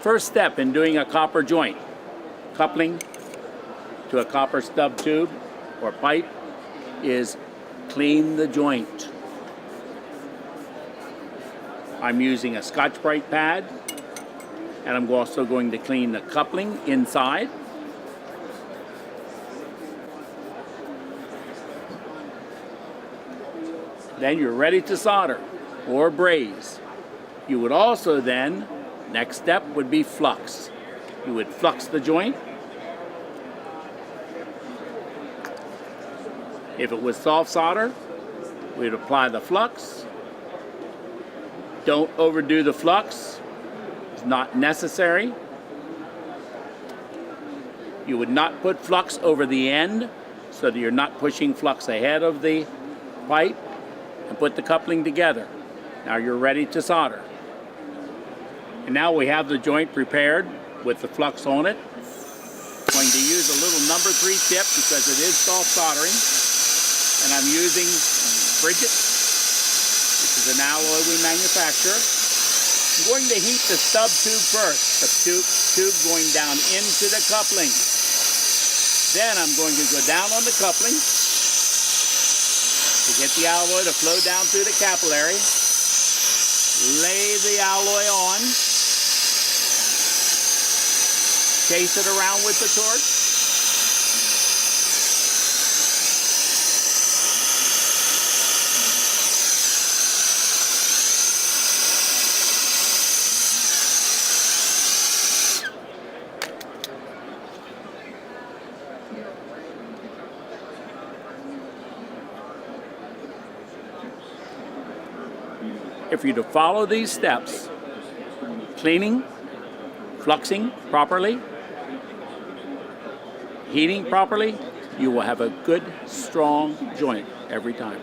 First step in doing a copper joint, coupling to a copper stub tube or pipe, is clean the joint. I'm using a Scotch-Brite pad, and I'm also going to clean the coupling inside. Then you're ready to solder or braze. You would also then, next step would be flux. You would flux the joint. If it was soft solder, we'd apply the flux. Don't overdo the flux. It's not necessary. You would not put flux over the end so that you're not pushing flux ahead of the pipe, and put the coupling together. Now you're ready to solder. And now we have the joint prepared with the flux on it. I'm going to use a little number 3 tip because it is soft soldering. And I'm using Bridget, which is an alloy we manufacture. I'm going to heat the stub tube first, the tube going down into the coupling. Then I'm going to go down on the coupling to get the alloy to flow down through the capillary. Lay the alloy on. Chase it around with the torch. If you're to follow these steps, cleaning, fluxing properly, heating properly, you will have a good, strong joint every time.